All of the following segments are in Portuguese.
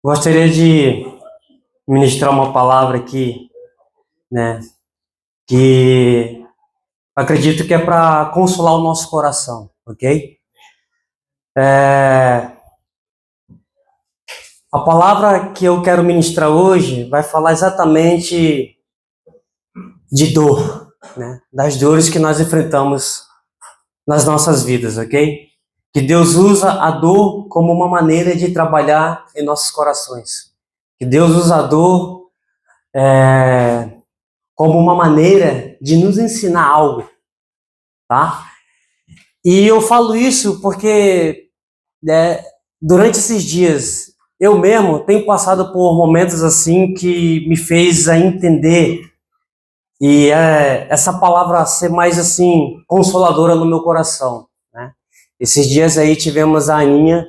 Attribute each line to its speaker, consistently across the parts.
Speaker 1: Gostaria de ministrar uma palavra aqui, né, que acredito que é para consolar o nosso coração, ok? A palavra que eu quero ministrar hoje vai falar exatamente de dor, né, das dores que nós enfrentamos nas nossas vidas, ok? Que Deus usa a dor como uma maneira de trabalhar em nossos corações. Que Deus usa a dor como uma maneira de nos ensinar algo, tá? E eu falo isso porque durante esses dias eu mesmo tenho passado por momentos assim que me fez a entender e essa palavra ser mais assim consoladora no meu coração, né? Esses dias aí tivemos a Aninha,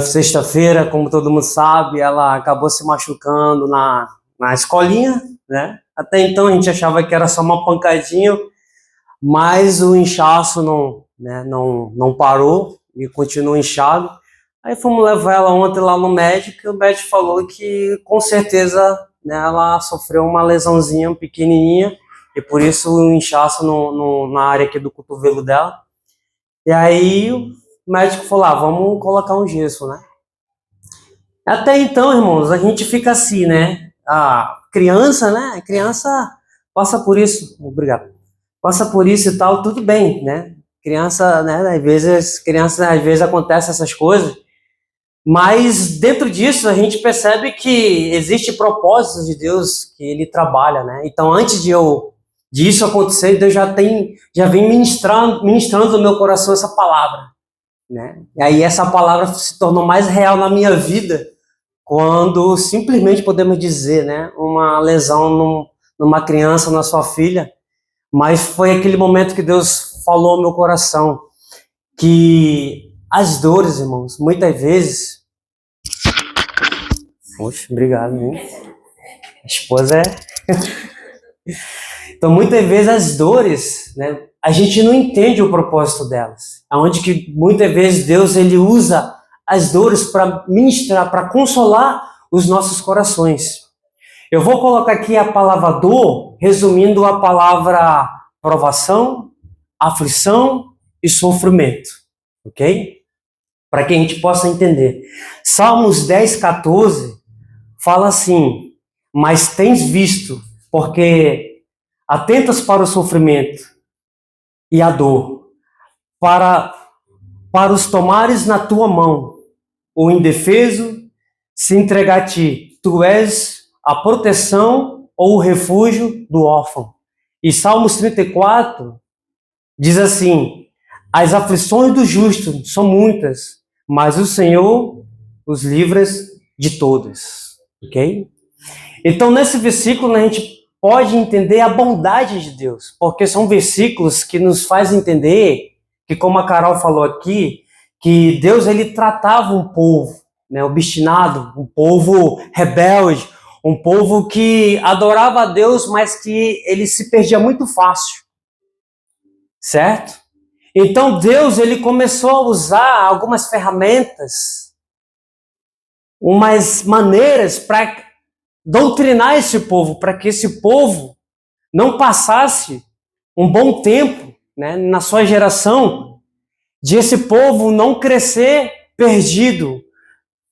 Speaker 1: sexta-feira, como todo mundo sabe, ela acabou se machucando na escolinha, né? Até então a gente achava que era só uma pancadinha, mas o inchaço não parou e continua inchado. Aí fomos levar ela ontem lá no médico e o médico falou que com certeza, né, ela sofreu uma lesãozinha pequenininha e por isso o inchaço na área aqui do cotovelo dela. E aí o médico falou, vamos colocar um gesso, né? Até então, irmãos, a gente fica assim, né? A criança, né? A criança passa por isso. Obrigado. Passa por isso e tal, tudo bem, né? Criança, né? Às vezes acontecem essas coisas, mas dentro disso a gente percebe que existe propósitos de Deus que Ele trabalha, né? Então, antes disso acontecer, Deus já vem ministrando no meu coração essa palavra, né? E aí essa palavra se tornou mais real na minha vida quando simplesmente podemos dizer, né? Uma lesão numa criança, na sua filha. Mas foi aquele momento que Deus falou ao meu coração que as dores, irmãos, muitas vezes... Poxa, obrigado, hein? A esposa é... Então, muitas vezes as dores, né, a gente não entende o propósito delas. Onde que muitas vezes Deus ele usa as dores para ministrar, para consolar os nossos corações. Eu vou colocar aqui a palavra dor, resumindo a palavra provação, aflição e sofrimento, ok? Para que a gente possa entender. Salmos 10, 14 fala assim: mas tens visto, porque atentas para o sofrimento e a dor, para os tomares na tua mão, o indefeso se entregar a ti. Tu és a proteção ou o refúgio do órfão. E Salmos 34 diz assim: as aflições do justo são muitas, mas o Senhor os livra de todas. Ok? Então, nesse versículo, a gente pode entender a bondade de Deus, porque são versículos que nos fazem entender que, como a Carol falou aqui, que Deus ele tratava um povo, né, obstinado, um povo rebelde, um povo que adorava a Deus, mas que ele se perdia muito fácil, certo? Então Deus ele começou a usar algumas ferramentas, umas maneiras para doutrinar esse povo, para que esse povo não passasse um bom tempo, né, na sua geração, de esse povo não crescer perdido,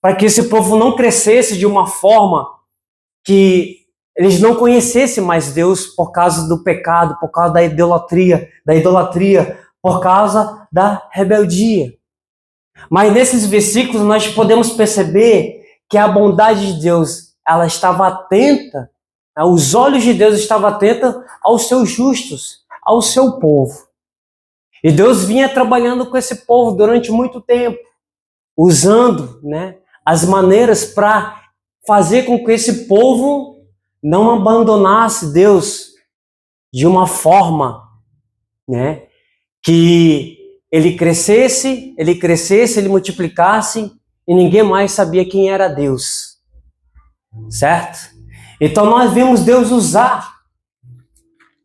Speaker 1: para que esse povo não crescesse de uma forma que eles não conhecessem mais Deus por causa do pecado, por causa da idolatria, por causa da rebeldia. Mas nesses versículos nós podemos perceber que a bondade de Deus, ela estava atenta, os olhos de Deus estavam atentos aos seus justos, ao seu povo. E Deus vinha trabalhando com esse povo durante muito tempo, usando, né, as maneiras para fazer com que esse povo não abandonasse Deus de uma forma, né, que ele crescesse, ele multiplicasse e ninguém mais sabia quem era Deus, certo? Então nós vimos Deus usar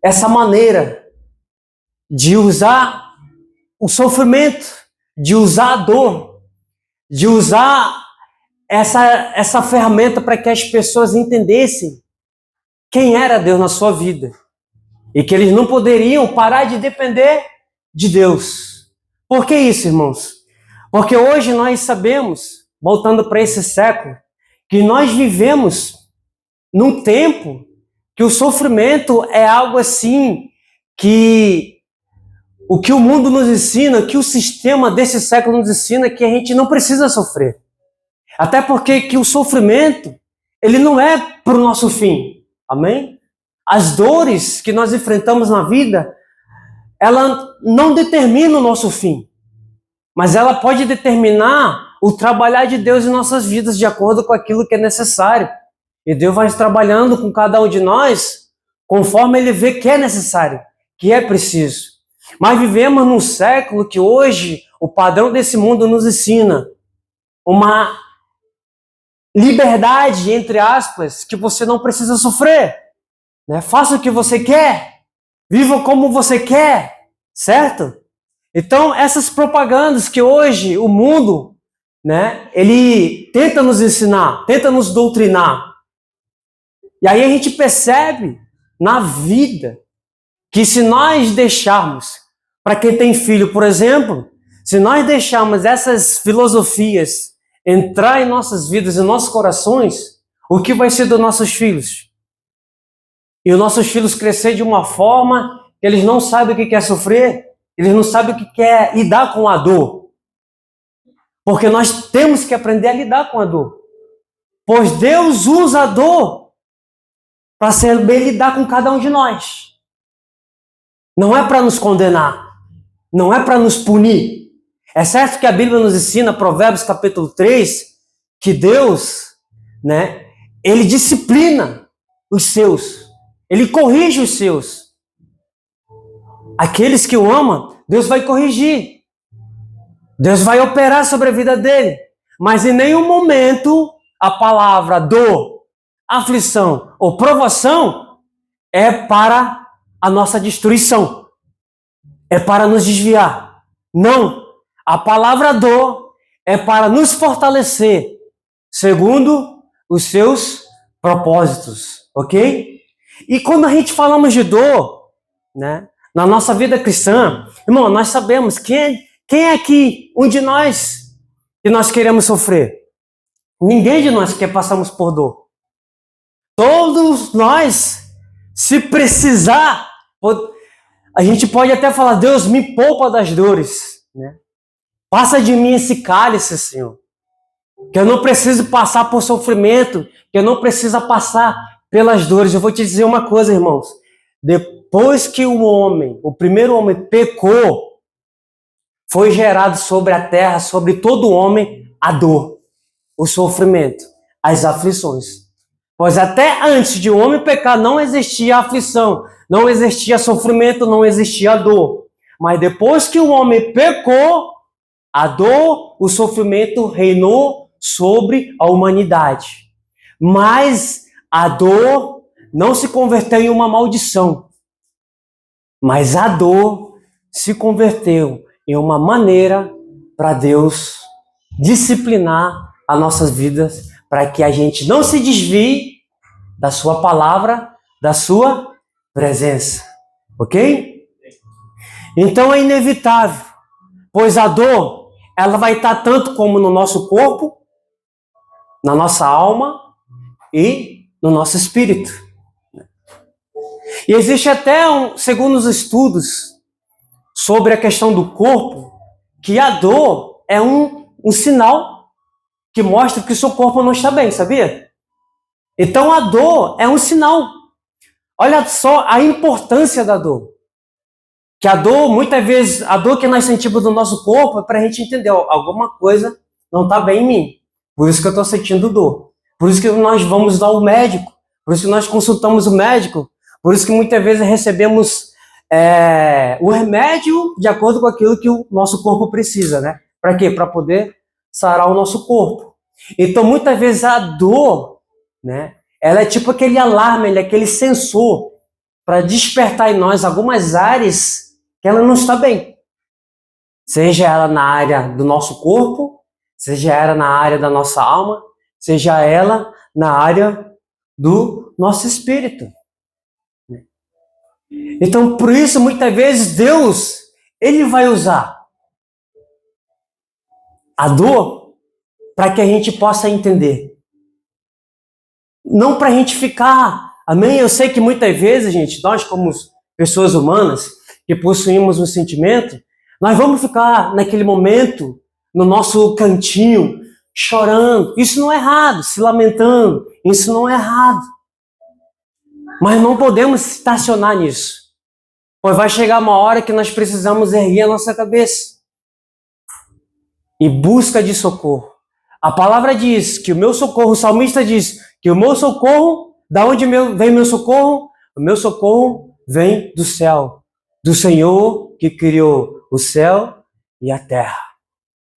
Speaker 1: essa maneira de usar o sofrimento, de usar a dor, de usar essa ferramenta para que as pessoas entendessem quem era Deus na sua vida. E que eles não poderiam parar de depender de Deus. Por que isso, irmãos? Porque hoje nós sabemos, voltando para esse século, que nós vivemos num tempo que o sofrimento é algo assim que o que o mundo nos ensina, que o sistema desse século nos ensina, que a gente não precisa sofrer. Até porque que o sofrimento, ele não é para o nosso fim. Amém? As dores que nós enfrentamos na vida, ela não determina o nosso fim. Mas ela pode determinar o trabalhar de Deus em nossas vidas de acordo com aquilo que é necessário. E Deus vai trabalhando com cada um de nós conforme Ele vê que é necessário, que é preciso. Mas vivemos num século que hoje o padrão desse mundo nos ensina uma liberdade, entre aspas, que você não precisa sofrer. Né? Faça o que você quer, viva como você quer, certo? Então, essas propagandas que hoje o mundo, né, ele tenta nos ensinar, tenta nos doutrinar. E aí a gente percebe na vida que se nós deixarmos, para quem tem filho, por exemplo, se nós deixarmos essas filosofias entrar em nossas vidas, em nossos corações, o que vai ser dos nossos filhos? E os nossos filhos crescer de uma forma que eles não sabem o que quer sofrer, eles não sabem o que quer lidar com a dor. Porque nós temos que aprender a lidar com a dor. Pois Deus usa a dor para saber lidar com cada um de nós. Não é para nos condenar, não é para nos punir. É certo que a Bíblia nos ensina, Provérbios capítulo 3, que Deus, né, Ele disciplina os seus, Ele corrige os seus. Aqueles que o amam, Deus vai corrigir. Deus vai operar sobre a vida dele. Mas em nenhum momento a palavra dor, aflição ou provação é para a nossa destruição. É para nos desviar. Não. A palavra dor é para nos fortalecer segundo os seus propósitos. Ok? E quando a gente falamos de dor, né? Na nossa vida cristã, irmão, nós sabemos quem é aqui, um de nós, que nós queremos sofrer. Ninguém de nós quer passarmos por dor. Todos nós, se precisar, a gente pode até falar, Deus, me poupa das dores. Né? Passa de mim esse cálice, Senhor. Que eu não preciso passar por sofrimento, que eu não preciso passar pelas dores. Eu vou te dizer uma coisa, irmãos. Depois que o primeiro homem pecou, foi gerado sobre a terra, sobre todo homem, a dor, o sofrimento, as aflições. Pois até antes de o homem pecar não existia aflição, não existia sofrimento, não existia dor. Mas depois que o homem pecou, a dor, o sofrimento reinou sobre a humanidade. Mas a dor não se converteu em uma maldição. Mas a dor se converteu em uma maneira para Deus disciplinar as nossas vidas, para que a gente não se desvie da sua palavra, da sua presença. Ok? Então é inevitável, pois a dor, ela vai estar tanto como no nosso corpo, na nossa alma e no nosso espírito. E existe até, segundo os estudos sobre a questão do corpo, que a dor é um sinal que mostra que o seu corpo não está bem, sabia? Então a dor é um sinal. Olha só a importância da dor. Que a dor, muitas vezes, a dor que nós sentimos no nosso corpo é para a gente entender, ó, alguma coisa não está bem em mim. Por isso que eu estou sentindo dor. Por isso que nós vamos ao médico. Por isso que nós consultamos o médico. Por isso que muitas vezes recebemos o remédio de acordo com aquilo que o nosso corpo precisa, né? Para quê? Para poder sarar o nosso corpo. Então, muitas vezes a dor, né? Ela é tipo aquele alarme, ela é aquele sensor para despertar em nós algumas áreas que ela não está bem. Seja ela na área do nosso corpo, seja ela na área da nossa alma, seja ela na área do nosso espírito. Então, por isso, muitas vezes, Deus, Ele vai usar a dor para que a gente possa entender. Não para a gente ficar, amém? Eu sei que muitas vezes, gente, nós como pessoas humanas que possuímos um sentimento, nós vamos ficar naquele momento, no nosso cantinho, chorando. Isso não é errado, se lamentando. Isso não é errado. Mas não podemos estacionar nisso. Pois vai chegar uma hora que nós precisamos erguer a nossa cabeça em busca de socorro. A palavra diz que o meu socorro, o salmista diz que o meu socorro, da onde vem meu socorro? O meu socorro vem do céu, do Senhor que criou o céu e a terra.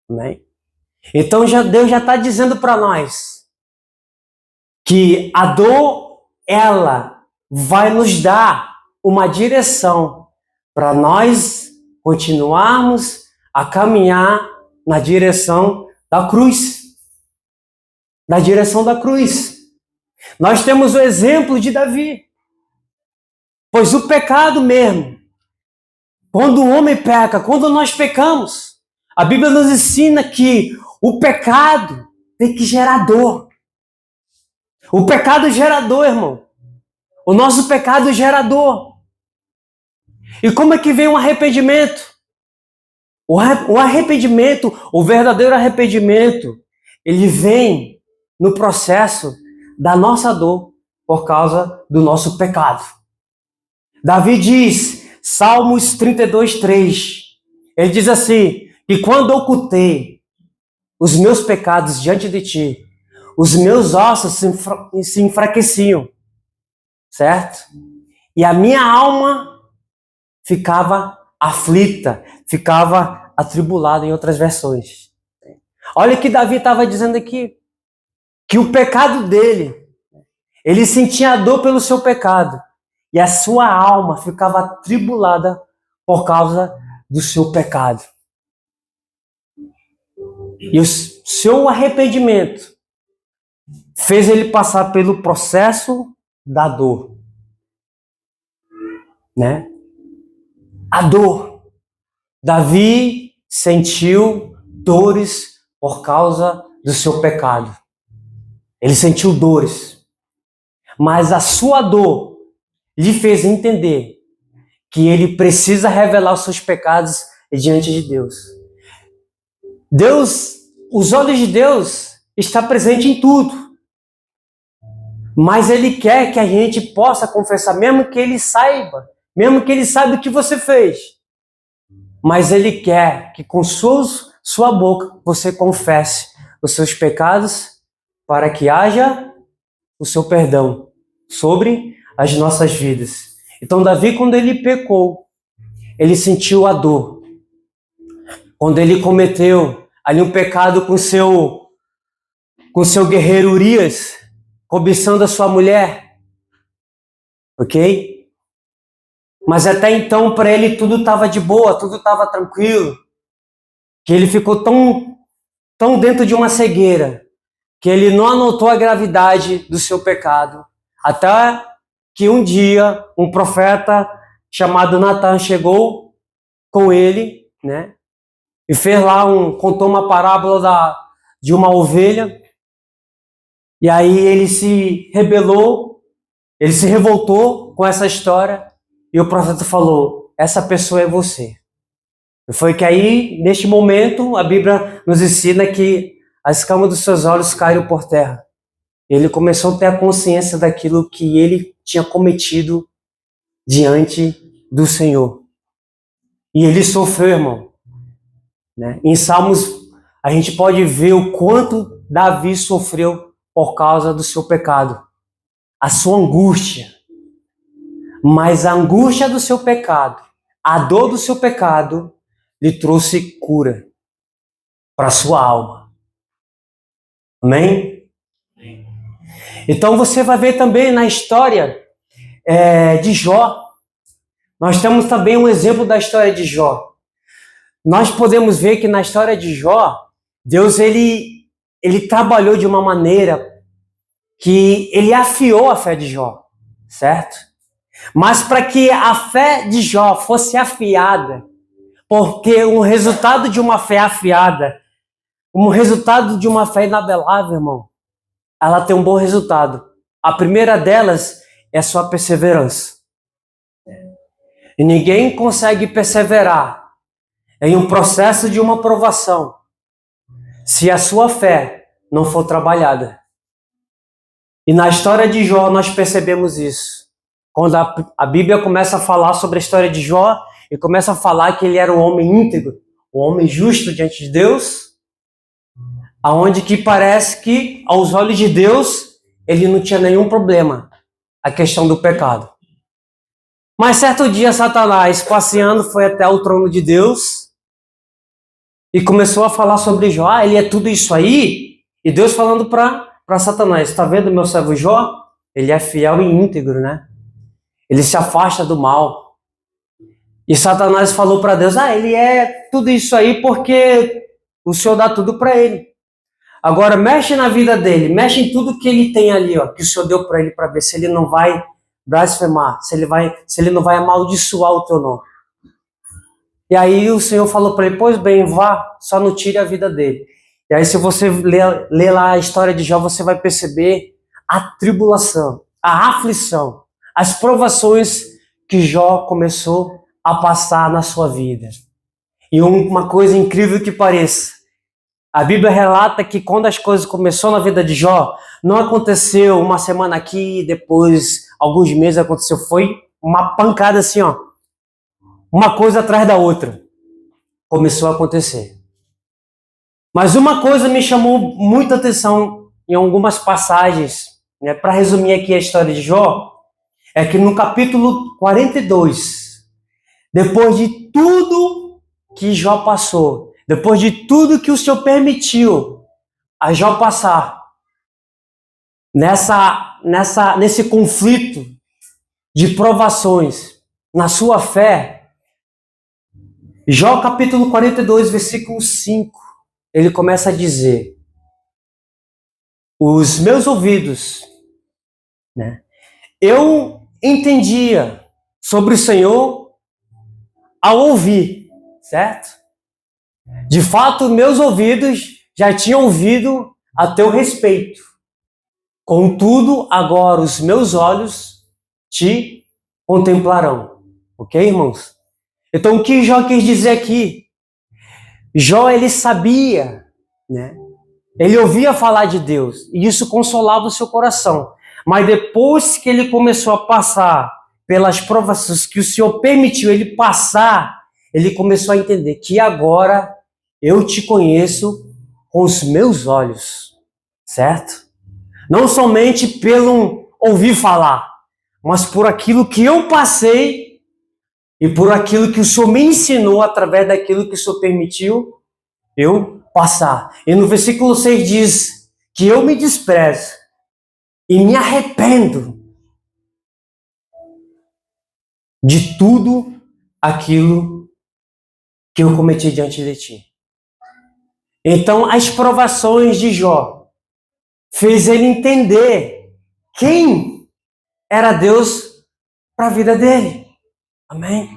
Speaker 1: Amém? Então Deus já está dizendo para nós que a dor, ela vai nos dar uma direção para nós continuarmos a caminhar na direção da cruz. Na direção da cruz. Nós temos o exemplo de Davi. Pois o pecado mesmo, quando o homem peca, quando nós pecamos, a Bíblia nos ensina que o pecado tem que gerar dor. O pecado gera dor, irmão. O nosso pecado gera dor. E como é que vem o arrependimento? O arrependimento, o verdadeiro arrependimento, ele vem no processo da nossa dor por causa do nosso pecado. Davi diz, Salmos 32:3, ele diz assim, que quando ocultei os meus pecados diante de ti, os meus ossos se enfraqueciam, certo? E a minha alma ficava aflita, ficava atribulada em outras versões. Olha o que Davi estava dizendo aqui, que o pecado dele, ele sentia a dor pelo seu pecado, e a sua alma ficava atribulada por causa do seu pecado. E o seu arrependimento fez ele passar pelo processo da dor, né? A dor. Davi sentiu dores por causa do seu pecado. Ele sentiu dores. Mas a sua dor lhe fez entender que ele precisa revelar os seus pecados diante de Deus. Os olhos de Deus estão presentes em tudo. Mas Ele quer que a gente possa confessar, mesmo que Ele saiba o que você fez. Mas Ele quer que com sua boca você confesse os seus pecados para que haja o seu perdão sobre as nossas vidas. Então Davi, quando ele pecou, ele sentiu a dor. Quando ele cometeu ali um pecado com seu guerreiro Urias, cobiçando a sua mulher, ok? Mas até então, para ele, tudo estava de boa, tudo estava tranquilo, que ele ficou tão dentro de uma cegueira, que ele não anotou a gravidade do seu pecado, até que um dia um profeta chamado Natan chegou com ele, né? E fez lá contou uma parábola de uma ovelha. E aí ele se rebelou, ele se revoltou com essa história, e o profeta falou, essa pessoa é você. E foi que aí, neste momento, a Bíblia nos ensina que as escamas dos seus olhos caíram por terra. Ele começou a ter a consciência daquilo que ele tinha cometido diante do Senhor. E ele sofreu, irmão. Né? Em Salmos, a gente pode ver o quanto Davi sofreu por causa do seu pecado. A sua angústia. Mas a angústia do seu pecado, a dor do seu pecado, lhe trouxe cura para a sua alma. Amém? Então você vai ver também na história de Jó. Nós temos também um exemplo da história de Jó. Nós podemos ver que na história de Jó, Deus ele ele trabalhou de uma maneira que ele afiou a fé de Jó, certo? Mas para que a fé de Jó fosse afiada, porque o resultado de uma fé afiada, um resultado de uma fé inabelável, irmão, ela tem um bom resultado. A primeira delas é sua perseverança. E ninguém consegue perseverar em um processo de uma provação se a sua fé não for trabalhada. E na história de Jó nós percebemos isso. Quando a Bíblia começa a falar sobre a história de Jó e começa a falar que ele era um homem íntegro, um homem justo diante de Deus, aonde que parece que aos olhos de Deus ele não tinha nenhum problema, a questão do pecado. Mas certo dia Satanás, passeando, foi até o trono de Deus e começou a falar sobre Jó. Ah, ele é tudo isso aí? E Deus falando para Satanás, está vendo meu servo Jó? Ele é fiel e íntegro, né? Ele se afasta do mal. E Satanás falou para Deus, ele é tudo isso aí porque o Senhor dá tudo para ele. Agora mexe na vida dele, mexe em tudo que ele tem ali, ó, que o Senhor deu para ele, para ver se ele não vai blasfemar, se ele não vai amaldiçoar o teu nome. E aí o Senhor falou para ele, pois bem, vá, só não tire a vida dele. E aí se você ler lá a história de Jó, você vai perceber a tribulação, a aflição, as provações que Jó começou a passar na sua vida. E uma coisa incrível que pareça, a Bíblia relata que quando as coisas começaram na vida de Jó, não aconteceu uma semana aqui, depois alguns meses aconteceu, foi uma pancada assim, ó, uma coisa atrás da outra, começou a acontecer. Mas uma coisa me chamou muita atenção em algumas passagens, né, para resumir aqui a história de Jó, é que no capítulo 42, depois de tudo que Jó passou, depois de tudo que o Senhor permitiu a Jó passar, nesse conflito de provações na sua fé, Jó capítulo 42, versículo 5, ele começa a dizer, os meus ouvidos, né, eu entendia sobre o Senhor ao ouvir, certo? De fato, meus ouvidos já tinham ouvido a teu respeito. Contudo, agora os meus olhos te contemplarão. Ok, irmãos? Então, o que Jó quis dizer aqui? Jó, ele sabia, né? Ele ouvia falar de Deus e isso consolava o seu coração. Mas depois que ele começou a passar pelas provações que o Senhor permitiu ele passar, ele começou a entender que agora eu te conheço com os meus olhos, certo? Não somente pelo ouvir falar, mas por aquilo que eu passei e por aquilo que o Senhor me ensinou através daquilo que o Senhor permitiu eu passar. E no versículo 6 diz que eu me desprezo e me arrependo de tudo aquilo que eu cometi diante de ti. Então, as provações de Jó fez ele entender quem era Deus para a vida dele. Amém?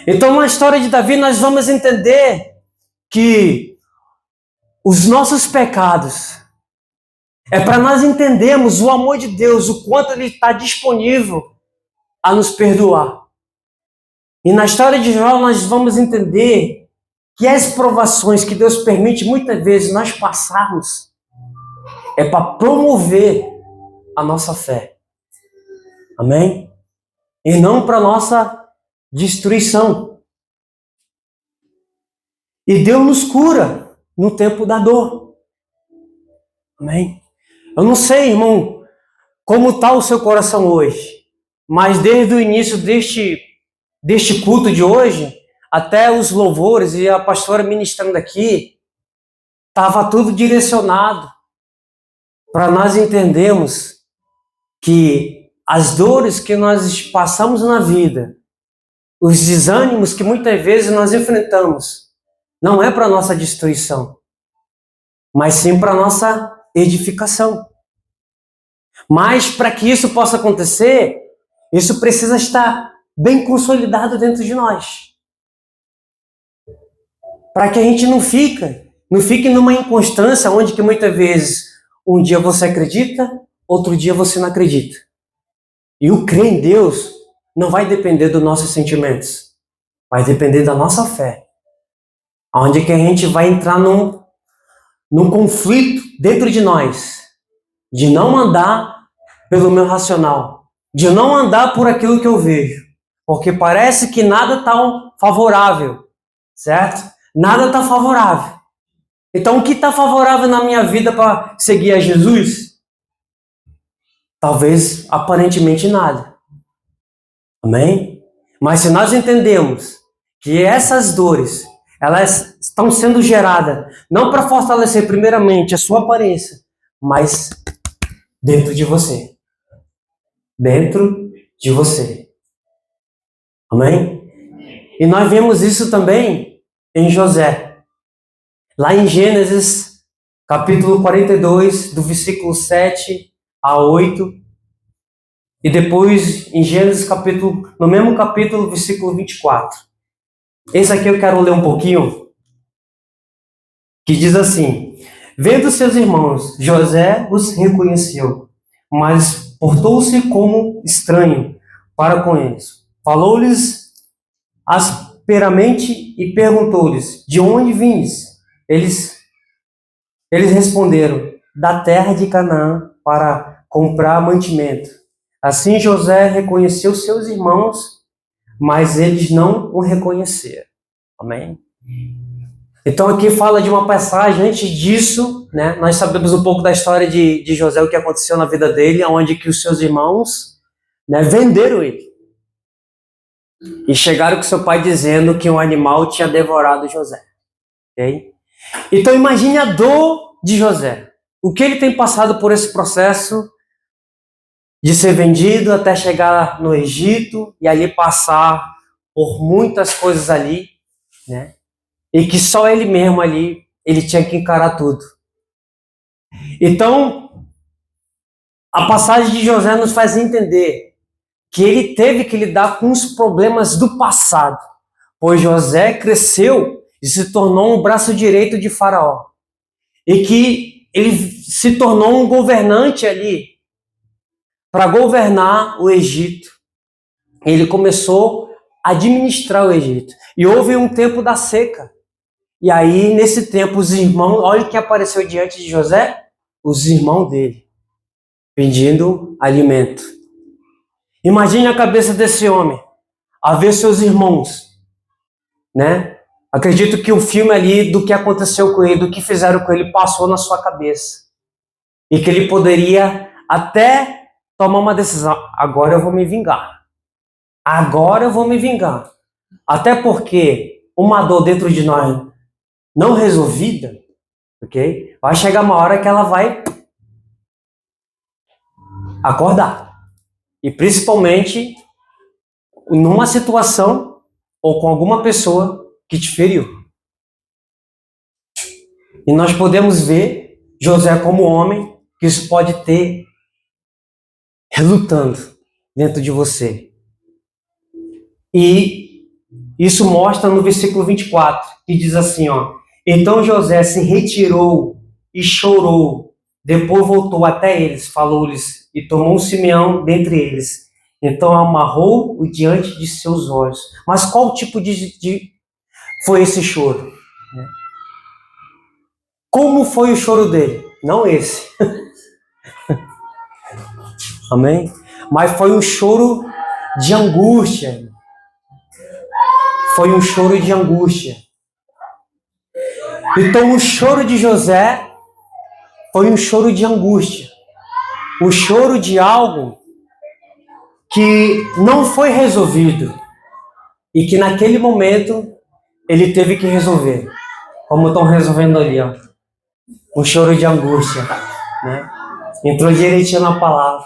Speaker 1: Então, na história de Davi, nós vamos entender que os nossos pecados é para nós entendermos o amor de Deus, o quanto Ele está disponível a nos perdoar. E na história de Jó nós vamos entender que as provações que Deus permite muitas vezes nós passarmos é para promover a nossa fé. Amém? E não para nossa destruição. E Deus nos cura no tempo da dor. Amém? Eu não sei, irmão, como está o seu coração hoje, mas desde o início deste culto de hoje, até os louvores e a pastora ministrando aqui, estava tudo direcionado para nós entendermos que as dores que nós passamos na vida, os desânimos que muitas vezes nós enfrentamos, não é para nossa destruição, mas sim para nossa edificação. Mas para que isso possa acontecer, isso precisa estar bem consolidado dentro de nós. Para que a gente não fique numa inconstância onde que muitas vezes um dia você acredita, outro dia você não acredita. E o crer em Deus não vai depender dos nossos sentimentos, vai depender da nossa fé. Onde que a gente vai entrar num conflito dentro de nós, de não andar pelo meu racional, de não andar por aquilo que eu vejo, porque parece que nada está favorável, certo? Nada está favorável. Então, o que está favorável na minha vida para seguir a Jesus? Talvez, aparentemente, nada. Amém? Mas se nós entendemos que essas dores, elas estão sendo geradas não para fortalecer primeiramente a sua aparência, mas dentro de você. Dentro de você. Amém? E nós vemos isso também em José. Lá em Gênesis, capítulo 42, do versículo 7 a 8. E depois em Gênesis, no mesmo capítulo, versículo 24. Esse aqui eu quero ler um pouquinho, que diz assim: vendo seus irmãos, José os reconheceu, mas portou-se como estranho para com eles. Falou-lhes asperamente e perguntou-lhes: de onde vindes? Eles responderam: da terra de Canaã, para comprar mantimento. Assim José reconheceu seus irmãos, mas eles não o reconheceram. Amém? Então aqui fala de uma passagem. Antes disso, né, nós sabemos um pouco da história de José, o que aconteceu na vida dele, onde que os seus irmãos, né, venderam ele. E chegaram com seu pai dizendo que um animal tinha devorado José. Okay? Então imagine a dor de José. O que ele tem passado por esse processo de ser vendido até chegar no Egito e ali passar por muitas coisas ali, né? E que só ele mesmo ali, ele tinha que encarar tudo. Então, a passagem de José nos faz entender que ele teve que lidar com os problemas do passado, pois José cresceu e se tornou um braço direito de Faraó. E que ele se tornou um governante ali, para governar o Egito. Ele começou a administrar o Egito. E houve um tempo da seca. E aí, nesse tempo, os irmãos, olha quem apareceu diante de José, os irmãos dele, pedindo alimento. Imagine a cabeça desse homem, a ver seus irmãos, né? Acredito que o filme ali do que aconteceu com ele, do que fizeram com ele, passou na sua cabeça. E que ele poderia até tomar uma decisão: agora eu vou me vingar. Agora eu vou me vingar. Até porque uma dor dentro de nós não resolvida, ok? Vai chegar uma hora que ela vai acordar. E principalmente numa situação ou com alguma pessoa que te feriu. E nós podemos ver José como homem, que isso pode ter relutando dentro de você. E isso mostra no versículo 24, que diz assim, ó: então José se retirou e chorou, depois voltou até eles, falou-lhes, e tomou um Simeão dentre eles. Então amarrou-o diante de seus olhos. Mas qual tipo de foi esse choro? Como foi o choro dele? Não esse. Amém? Mas foi um choro de angústia. Foi um choro de angústia. Então o choro de José foi um choro de angústia. O choro de algo que não foi resolvido. E que naquele momento ele teve que resolver. Como estão resolvendo ali, ó. Um choro de angústia, né? Entrou direitinho na palavra.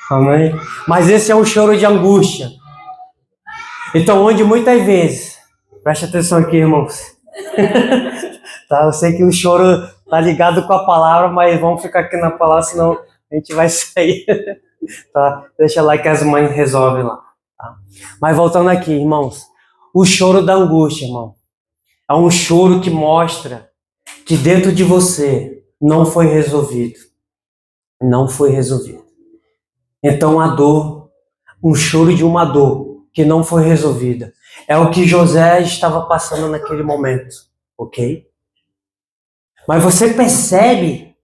Speaker 1: Amém? Mas esse é um choro de angústia. Então, onde muitas vezes, preste atenção aqui, irmãos, Tá, eu sei que o choro tá ligado com a palavra, mas vamos ficar aqui na palavra, senão a gente vai sair. Tá? Deixa lá que as mães resolvem lá. Tá? Mas voltando aqui, irmãos. O choro da angústia, irmão. É um choro que mostra que dentro de você não foi resolvido. Não foi resolvido. Então a dor, um choro de uma dor que não foi resolvida, é o que José estava passando naquele momento, ok? Mas você percebe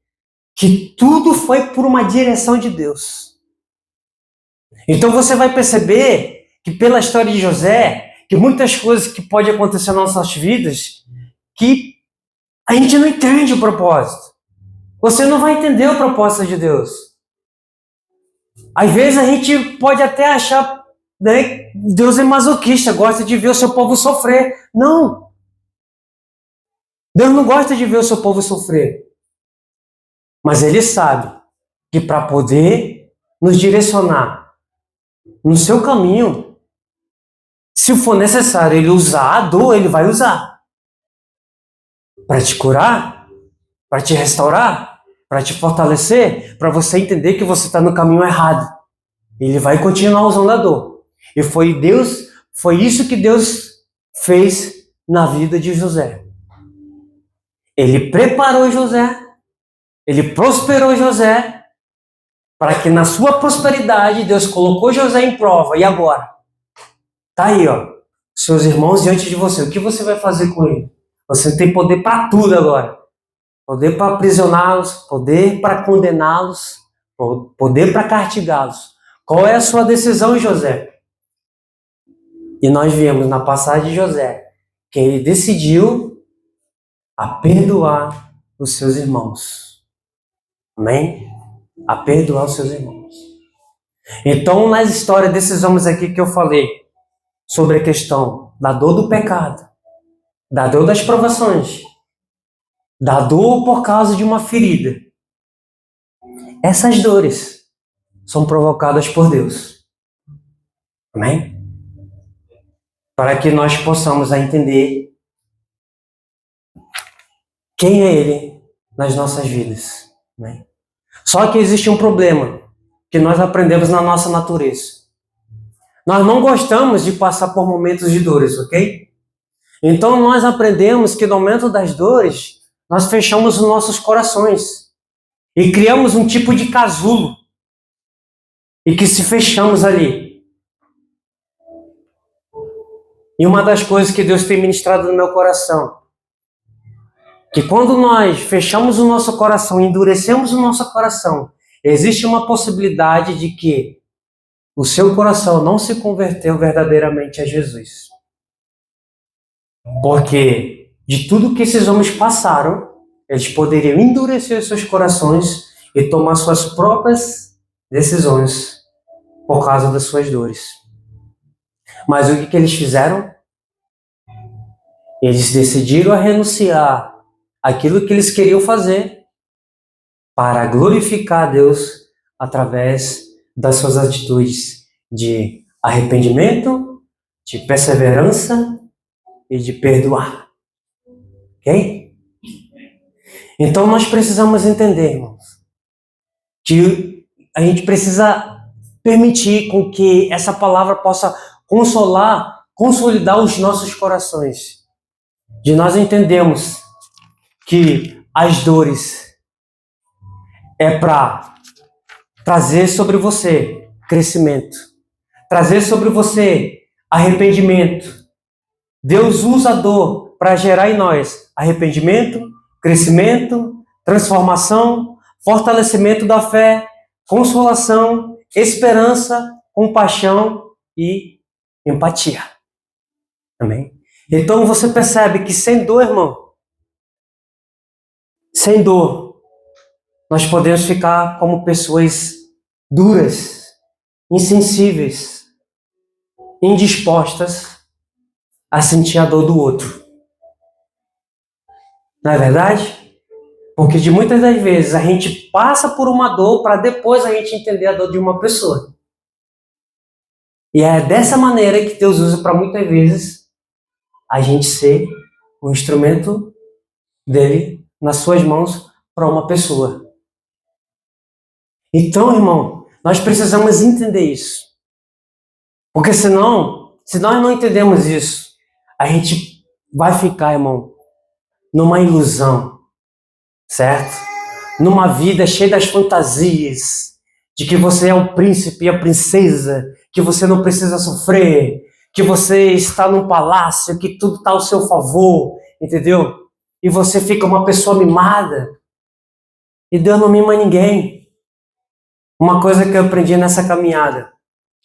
Speaker 1: que tudo foi por uma direção de Deus. Então você vai perceber que pela história de José, que muitas coisas que podem acontecer nas nossas vidas, que a gente não entende o propósito. Você não vai entender o propósito de Deus. Às vezes a gente pode até achar, né, Deus é masoquista, gosta de ver o seu povo sofrer. Não. Deus não gosta de ver o seu povo sofrer. Mas Ele sabe que para poder nos direcionar no seu caminho, se for necessário Ele usar a dor, Ele vai usar. Para te curar, para te restaurar, para te fortalecer, para você entender que você está no caminho errado. Ele vai continuar usando a dor. E foi isso que Deus fez na vida de José. Ele preparou José, ele prosperou José, para que na sua prosperidade Deus colocou José em prova. E agora? Tá aí, ó, seus irmãos diante de você. O que você vai fazer com ele? Você tem poder para tudo agora. Poder para aprisioná-los, poder para condená-los, poder para castigá-los. Qual é a sua decisão, José? E nós vemos na passagem de José que ele decidiu a perdoar os seus irmãos. Amém? A perdoar os seus irmãos. Então, nas histórias desses homens aqui que eu falei, sobre a questão da dor do pecado, da dor das provações, da dor por causa de uma ferida, essas dores são provocadas por Deus. Amém? Para que nós possamos entender quem é Ele nas nossas vidas. Amém? Só que existe um problema que nós aprendemos na nossa natureza. Nós não gostamos de passar por momentos de dores, ok? Então nós aprendemos que no momento das dores, nós fechamos os nossos corações e criamos um tipo de casulo e que se fechamos ali. E uma das coisas que Deus tem ministrado no meu coração, que quando nós fechamos o nosso coração, endurecemos o nosso coração, existe uma possibilidade de que o seu coração não se converteu verdadeiramente a Jesus. Porque de tudo que esses homens passaram, eles poderiam endurecer os seus corações e tomar suas próprias decisões por causa das suas dores. Mas o que eles fizeram? Eles decidiram renunciar àquilo que eles queriam fazer para glorificar a Deus através das suas atitudes de arrependimento, de perseverança e de perdoar. Ok? Então nós precisamos entender, irmãos, que a gente precisa permitir com que essa palavra possa consolidar os nossos corações. De nós entendemos que as dores é para trazer sobre você crescimento, trazer sobre você arrependimento. Deus usa a dor para gerar em nós arrependimento, crescimento, transformação, fortalecimento da fé, consolação, esperança, compaixão e empatia. Amém? Então você percebe que sem dor, irmão, sem dor, nós podemos ficar como pessoas duras, insensíveis, indispostas a sentir a dor do outro. Não é verdade? Porque de muitas das vezes a gente passa por uma dor para depois a gente entender a dor de uma pessoa. E é dessa maneira que Deus usa para muitas vezes a gente ser um instrumento dele nas suas mãos para uma pessoa. Então, irmão, nós precisamos entender isso. Porque senão, se nós não entendemos isso, a gente vai ficar, irmão, numa ilusão, certo? Numa vida cheia das fantasias, de que você é o príncipe e a princesa, que você não precisa sofrer, que você está num palácio, que tudo está ao seu favor, entendeu? E você fica uma pessoa mimada, e Deus não mima ninguém. Uma coisa que eu aprendi nessa caminhada,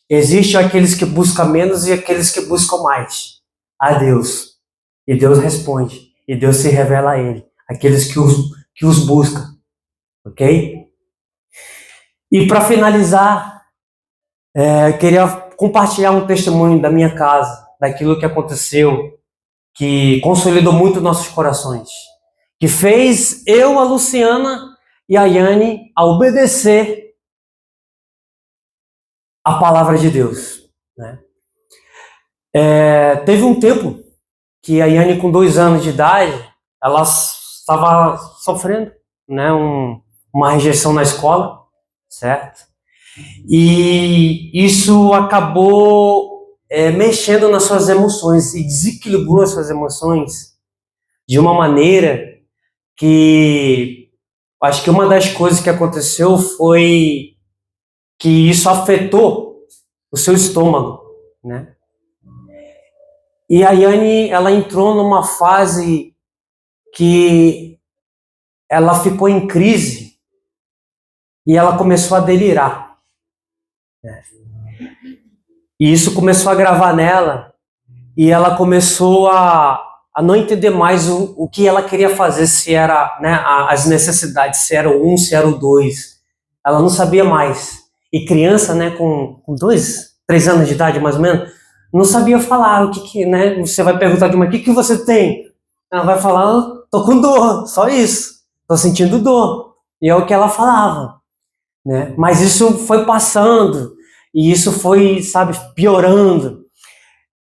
Speaker 1: existem aqueles que buscam menos e aqueles que buscam mais a Deus. E Deus responde, e Deus se revela a ele, aqueles que os buscam, ok? E para finalizar, eu queria compartilhar um testemunho da minha casa, daquilo que aconteceu, que consolidou muito nossos corações, que fez eu, a Luciana e a Yane a obedecer a palavra de Deus, né? Teve um tempo que a Yane, com 2 anos de idade, ela estava sofrendo, né, uma rejeição na escola, certo? E isso acabou mexendo nas suas emoções e desequilibrou as suas emoções de uma maneira que acho que uma das coisas que aconteceu foi que isso afetou o seu estômago, né? E a Yane, ela entrou numa fase que ela ficou em crise e ela começou a delirar, né? E isso começou a gravar nela e ela começou a não entender mais o que ela queria fazer, se era, né, as necessidades, se era o 1, se era o 2. Ela não sabia mais. E criança, né, com 2, 3 anos de idade, mais ou menos, não sabia falar o que, né? Você vai perguntar de uma, o que você tem? Ela vai falar, tô com dor, só isso. Tô sentindo dor. E é o que ela falava, né? Mas isso foi passando, e isso foi, sabe, piorando.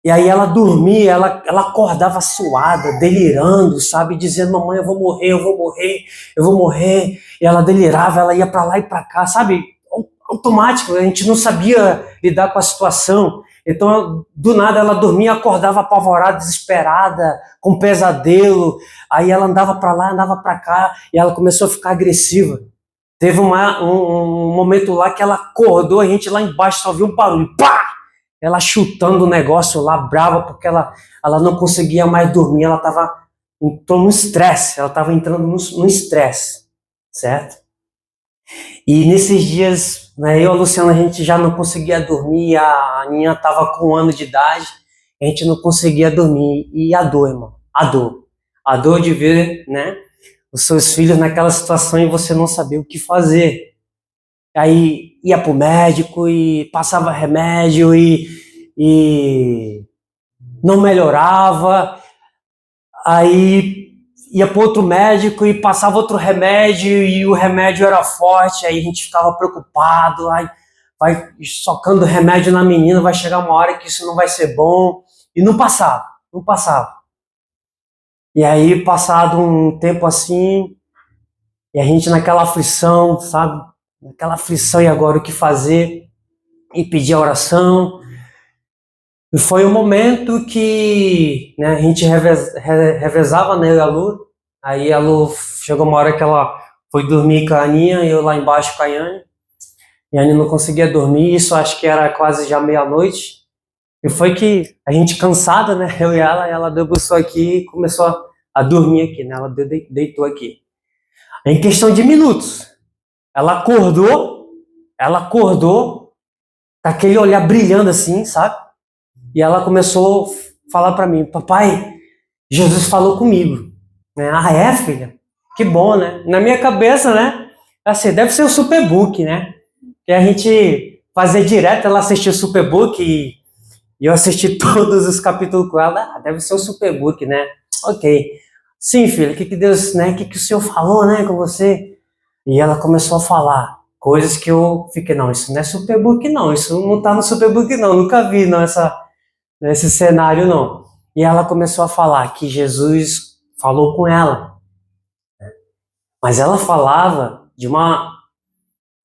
Speaker 1: E aí ela dormia, ela acordava suada, delirando, sabe, dizendo, mamãe, eu vou morrer, eu vou morrer, eu vou morrer. E ela delirava, ela ia para lá e para cá, sabe, automático, a gente não sabia lidar com a situação. Então, do nada, ela dormia, acordava apavorada, desesperada, com pesadelo. Aí ela andava para lá, andava para cá, e ela começou a ficar agressiva. Teve um momento lá que ela acordou, a gente lá embaixo só viu um barulho, pá! Ela chutando o negócio lá, brava, porque ela não conseguia mais dormir, entrou no estresse, ela estava entrando no estresse, certo? E nesses dias, né, eu e a Luciana, a gente já não conseguia dormir, a Aninha estava com 1 ano de idade, a gente não conseguia dormir. E a dor, irmão, a dor de ver, né, os seus filhos naquela situação e você não saber o que fazer. Aí ia pro médico e passava remédio e não melhorava, aí ia para outro médico e passava outro remédio e o remédio era forte, aí a gente ficava preocupado, aí vai socando remédio na menina, vai chegar uma hora que isso não vai ser bom, e não passava. E aí, passado um tempo assim, e a gente naquela aflição, sabe, naquela aflição, e agora o que fazer? E pedir a oração. E foi um momento que, né, a gente revezava, né, a Lu. Aí a Lu chegou uma hora que ela foi dormir com a Aninha e eu lá embaixo com a Yane. E a Aninha não conseguia dormir, isso acho que era quase já meia-noite. E foi que a gente cansada, né, eu e ela debruçou aqui e começou a dormir aqui, né, ela deitou aqui. Em questão de minutos, ela acordou com aquele olhar brilhando assim, sabe? E ela começou a falar para mim, papai, Jesus falou comigo. Né? Ah, é, filha? Que bom, né? Na minha cabeça, né? Assim, deve ser o Superbook, né? Que a gente fazia direto, ela assistia o Superbook e eu assisti todos os capítulos com ela. Ah, deve ser o Superbook, né? Ok. Sim, filha, o que Deus, né? O que o Senhor falou, né, com você? E ela começou a falar coisas que eu fiquei, não, isso não é Superbook, não. Isso não tá no Superbook, não. Nunca vi, não, esse cenário, não. E ela começou a falar que Jesus falou com ela. Mas ela falava de uma,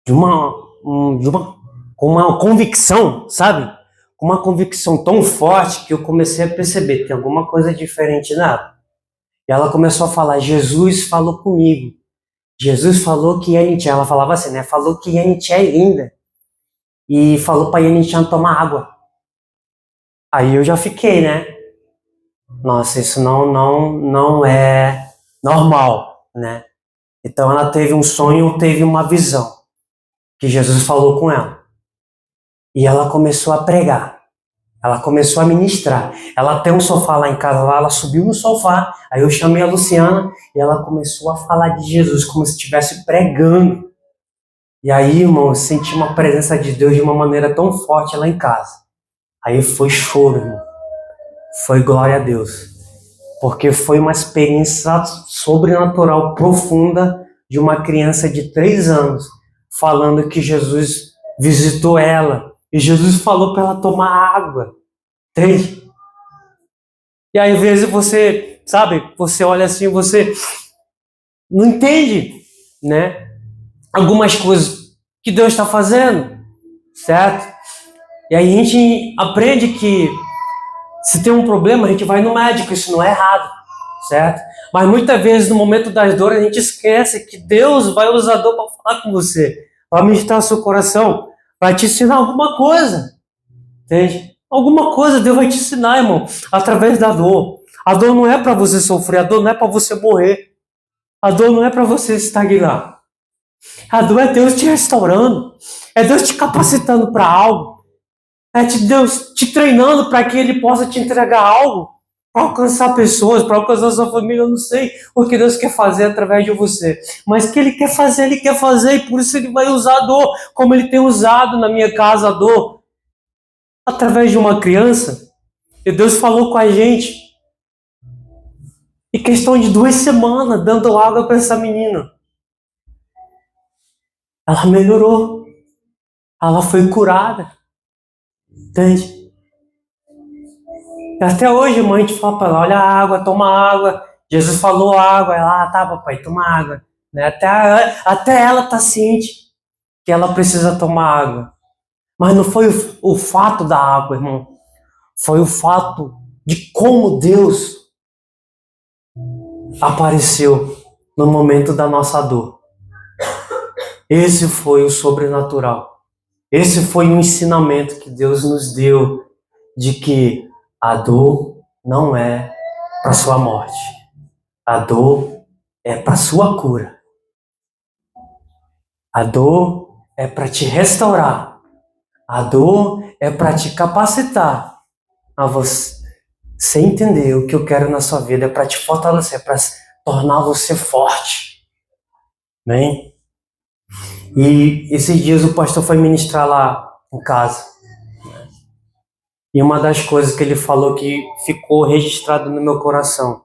Speaker 1: de uma, com uma convicção, sabe? Com uma convicção tão forte que eu comecei a perceber que tem alguma coisa diferente nela. E ela começou a falar, Jesus falou comigo. Jesus falou que Yanichan, ela falava assim, né? Falou que Yanichan é linda. E falou para Yanichan tomar água. Aí eu já fiquei, né? Nossa, isso não é normal, né? Então ela teve um sonho, teve uma visão que Jesus falou com ela. E ela começou a pregar. Ela começou a ministrar. Ela tem um sofá lá em casa, lá, ela subiu no sofá. Aí eu chamei a Luciana e ela começou a falar de Jesus como se estivesse pregando. E aí, irmão, eu senti uma presença de Deus de uma maneira tão forte lá em casa. Aí foi choro, irmão. Foi glória a Deus. Porque foi uma experiência sobrenatural profunda de uma criança de 3 anos falando que Jesus visitou ela e Jesus falou para ela tomar água. Entende? E aí, às vezes você, sabe, você olha assim, você não entende, né? Algumas coisas que Deus está fazendo, certo? E aí a gente aprende que se tem um problema, a gente vai no médico, isso não é errado, certo? Mas muitas vezes, no momento das dores, a gente esquece que Deus vai usar a dor para falar com você, para ministrar o seu coração, para te ensinar alguma coisa, entende? Alguma coisa Deus vai te ensinar, irmão, através da dor. A dor não é para você sofrer, a dor não é para você morrer, a dor não é para você estagnar. A dor é Deus te restaurando, é Deus te capacitando para algo, é Deus te treinando para que Ele possa te entregar algo, para alcançar pessoas, para alcançar sua família. Eu não sei o que Deus quer fazer através de você, mas que Ele quer fazer, e por isso Ele vai usar a dor, como Ele tem usado na minha casa a dor, através de uma criança. E Deus falou com a gente, em questão de 2 semanas, dando água para essa menina. Ela melhorou, ela foi curada, entende? E até hoje, mãe, a gente fala para ela, olha a água, toma água. Jesus falou água, ela, tá, papai, toma água. Né? Até ela tá ciente que ela precisa tomar água. Mas não foi o fato da água, irmão. Foi o fato de como Deus apareceu no momento da nossa dor. Esse foi o sobrenatural. Esse foi o ensinamento que Deus nos deu de que a dor não é para sua morte. A dor é para sua cura. A dor é para te restaurar. A dor é para te capacitar a você entender o que eu quero na sua vida, é para te fortalecer, é para tornar você forte. Amém? E esses dias o pastor foi ministrar lá em casa. E uma das coisas que ele falou que ficou registrado no meu coração,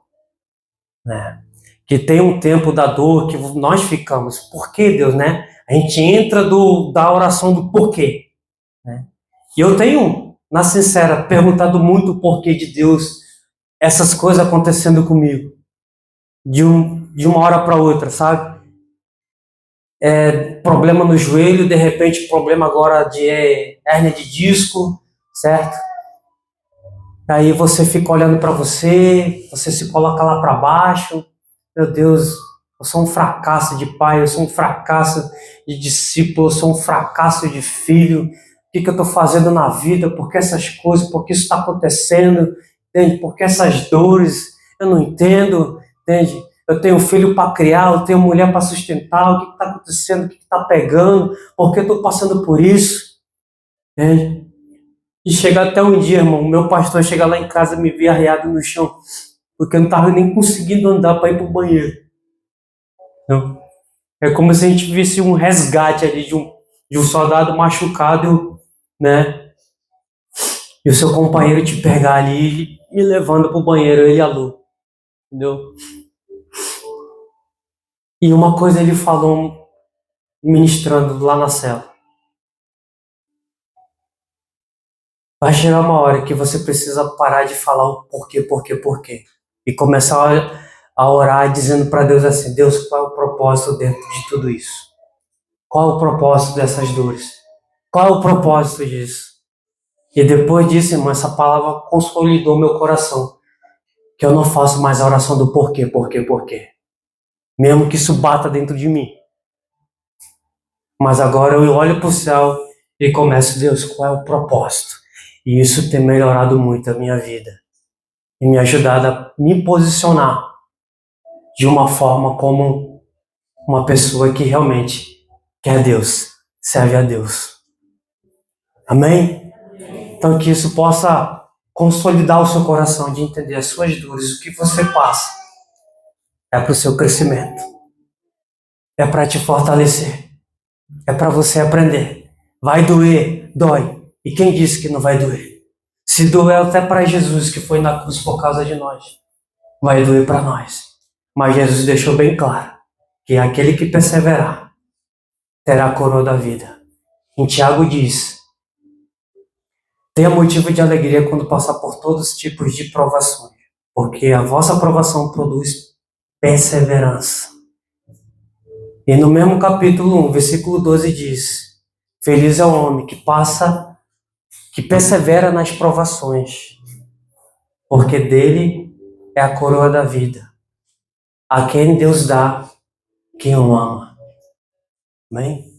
Speaker 1: né? Que tem um tempo da dor que nós ficamos. Por que, Deus, né? A gente entra da oração do porquê, né? E eu tenho, na sincera, perguntado muito o porquê de Deus, essas coisas acontecendo comigo, de uma hora para outra, sabe? Problema no joelho, de repente problema agora de hérnia de disco, certo? Aí você fica olhando para você, você se coloca lá para baixo. Meu Deus, eu sou um fracasso de pai, eu sou um fracasso de discípulo, eu sou um fracasso de filho. O que eu estou fazendo na vida? Por que essas coisas? Por que isso está acontecendo? Entende? Por que essas dores? Eu não entendo, entende? Eu tenho filho para criar, eu tenho mulher para sustentar. O que está acontecendo? O que está pegando? Por que eu estou passando por isso? Entende? E chega até um dia, irmão, meu pastor chega lá em casa e me vê arreado no chão, porque eu não estava nem conseguindo andar para ir para o banheiro. Não. É como se a gente visse um resgate ali de um soldado machucado, né? E o seu companheiro te pegar ali, me levando para o banheiro, ele e a Lu, entendeu? E uma coisa ele falou, ministrando lá na cela. Vai chegar uma hora que você precisa parar de falar o porquê, porquê, porquê. E começar a orar dizendo para Deus assim: Deus, qual é o propósito dentro de tudo isso? Qual é o propósito dessas dores? Qual é o propósito disso? E depois disso, irmão, essa palavra consolidou meu coração. Que eu não faço mais a oração do porquê, porquê, porquê. Mesmo que isso bata dentro de mim. Mas agora eu olho para o céu e começo: Deus, qual é o propósito? E isso tem melhorado muito a minha vida. E me ajudado a me posicionar de uma forma como uma pessoa que realmente quer Deus, serve a Deus. Amém? Então que isso possa consolidar o seu coração de entender as suas dores, o que você passa é para o seu crescimento, é para te fortalecer, é para você aprender. Vai doer, dói. E quem disse que não vai doer? Se doeu até para Jesus, que foi na cruz por causa de nós, vai doer para nós. Mas Jesus deixou bem claro que aquele que perseverar terá a coroa da vida. Em Tiago diz: tenha motivo de alegria quando passar por todos os tipos de provações, porque a vossa provação produz perseverança. E no mesmo capítulo 1, versículo 12 diz: feliz é o homem que persevera nas provações, porque dele é a coroa da vida, a quem Deus dá quem o ama. Amém?